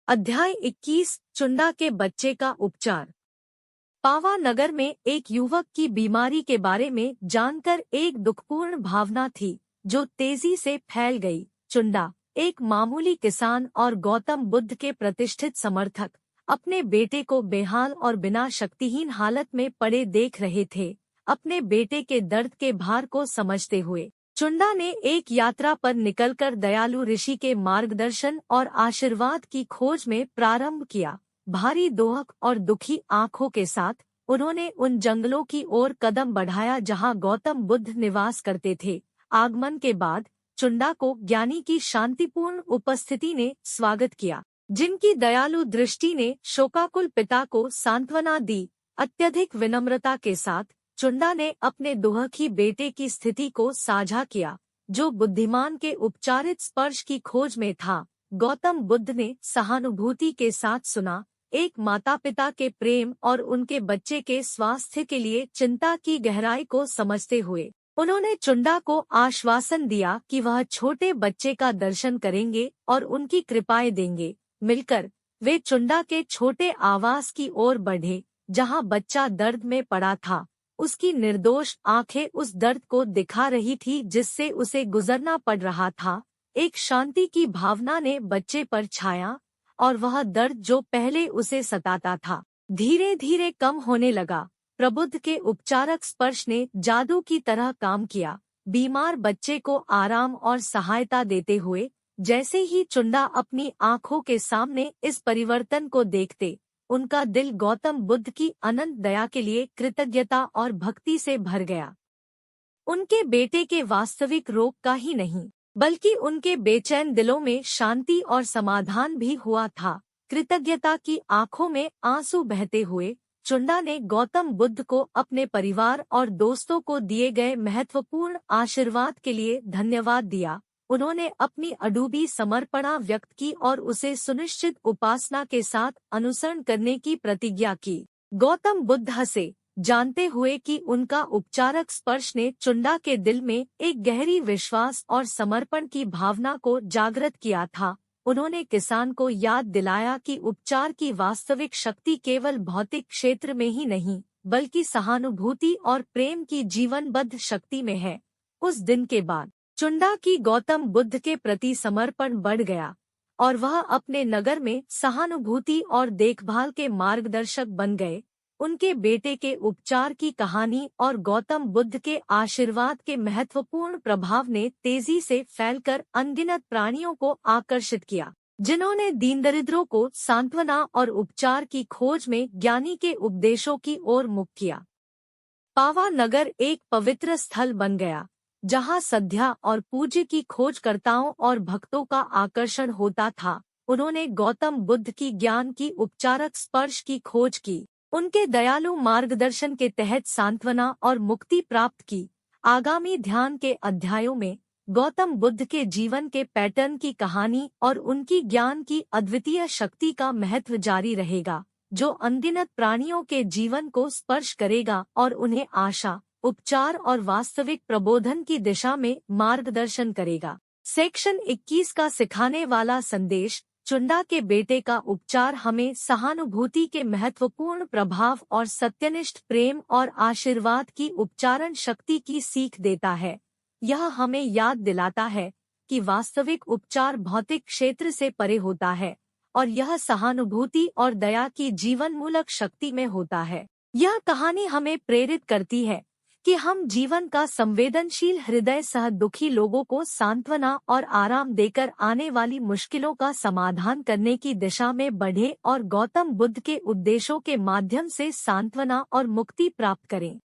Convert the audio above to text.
अध्याय 21 चुंडा के बच्चे का उपचार। पावा नगर में एक युवक की बीमारी के बारे में जानकर एक दुखपूर्ण भावना थी जो तेजी से फैल गई। चुंडा एक मामूली किसान और गौतम बुद्ध के प्रतिष्ठित समर्थक अपने बेटे को बेहाल और बिना शक्तिहीन हालत में पड़े देख रहे थे। अपने बेटे के दर्द के भार को समझते हुए चुंडा ने एक यात्रा पर निकलकर दयालु ऋषि के मार्गदर्शन और आशीर्वाद की खोज में प्रारंभ किया। भारी दोहक और दुखी आंखों के साथ उन्होंने उन जंगलों की ओर कदम बढ़ाया जहां गौतम बुद्ध निवास करते थे। आगमन के बाद चुंडा को ज्ञानी की शांतिपूर्ण उपस्थिति ने स्वागत किया, जिनकी दयालु दृष्टि ने शोकाकुल पिता को सांत्वना दी। अत्यधिक विनम्रता के साथ चुंडा ने अपने दुखी बेटे की स्थिति को साझा किया, जो बुद्धिमान के उपचारित स्पर्श की खोज में था। गौतम बुद्ध ने सहानुभूति के साथ सुना। एक माता-पिता के प्रेम और उनके बच्चे के स्वास्थ्य के लिए चिंता की गहराई को समझते हुए उन्होंने चुंडा को आश्वासन दिया कि वह छोटे बच्चे का दर्शन करेंगे और उनकी कृपाएं देंगे। मिलकर वे चुंडा के छोटे आवास की ओर बढ़े, जहां बच्चा दर्द में पड़ा था। उसकी निर्दोष आंखें उस दर्द को दिखा रही थी जिससे उसे गुजरना पड़ रहा था। एक शांति की भावना ने बच्चे पर छाया और वह दर्द जो पहले उसे सताता था धीरे धीरे कम होने लगा। प्रबुद्ध के उपचारक स्पर्श ने जादू की तरह काम किया, बीमार बच्चे को आराम और सहायता देते हुए। जैसे ही चुंडा अपनी आंखों के सामने इस परिवर्तन को देखते, उनका दिल गौतम बुद्ध की अनंत दया के लिए कृतज्ञता और भक्ति से भर गया। उनके बेटे के वास्तविक रोग का ही नहीं, बल्कि उनके बेचैन दिलों में शांति और समाधान भी हुआ था। कृतज्ञता की आंखों में आंसू बहते हुए चुंडा ने गौतम बुद्ध को अपने परिवार और दोस्तों को दिए गए महत्वपूर्ण आशीर्वाद के लिए धन्यवाद दिया। उन्होंने अपनी अडूबी समर्पणा व्यक्त की और उसे सुनिश्चित उपासना के साथ अनुसरण करने की प्रतिज्ञा की। गौतम बुद्ध हंसे, जानते हुए कि उनका उपचारक स्पर्श ने चुंडा के दिल में एक गहरी विश्वास और समर्पण की भावना को जागृत किया था। उन्होंने किसान को याद दिलाया कि उपचार की वास्तविक शक्ति केवल भौतिक क्षेत्र में ही नहीं, बल्कि सहानुभूति और प्रेम की जीवनबद्ध शक्ति में है। उस दिन के बाद चुंडा की गौतम बुद्ध के प्रति समर्पण बढ़ गया और वह अपने नगर में सहानुभूति और देखभाल के मार्गदर्शक बन गए। उनके बेटे के उपचार की कहानी और गौतम बुद्ध के आशीर्वाद के महत्वपूर्ण प्रभाव ने तेजी से फैलकर अनगिनत प्राणियों को आकर्षित किया, जिन्होंने दीनदरिद्रों को सांत्वना और उपचार की खोज में ज्ञानी के उपदेशों की ओर मुख किया। पावा नगर एक पवित्र स्थल बन गया, जहां संध्या और पूज्य की खोजकर्ताओं और भक्तों का आकर्षण होता था। उन्होंने गौतम बुद्ध की ज्ञान की उपचारक स्पर्श की खोज की, उनके दयालु मार्गदर्शन के तहत सांत्वना और मुक्ति प्राप्त की। आगामी ध्यान के अध्यायों में गौतम बुद्ध के जीवन के पैटर्न की कहानी और उनकी ज्ञान की अद्वितीय शक्ति का महत्व जारी रहेगा, जो अनगिनत प्राणियों के जीवन को स्पर्श करेगा और उन्हें आशा, उपचार और वास्तविक प्रबोधन की दिशा में मार्गदर्शन करेगा। सेक्शन 21 का सिखाने वाला संदेश। चुंडा के बेटे का उपचार हमें सहानुभूति के महत्वपूर्ण प्रभाव और सत्यनिष्ठ प्रेम और आशीर्वाद की उपचारण शक्ति की सीख देता है। यह हमें याद दिलाता है कि वास्तविक उपचार भौतिक क्षेत्र से परे होता है और यह सहानुभूति और दया की जीवनमूलक शक्ति में होता है। यह कहानी हमें प्रेरित करती है कि हम जीवन का संवेदनशील हृदय सह दुखी लोगों को सांत्वना और आराम देकर आने वाली मुश्किलों का समाधान करने की दिशा में बढ़े और गौतम बुद्ध के उपदेशों के माध्यम से सांत्वना और मुक्ति प्राप्त करें।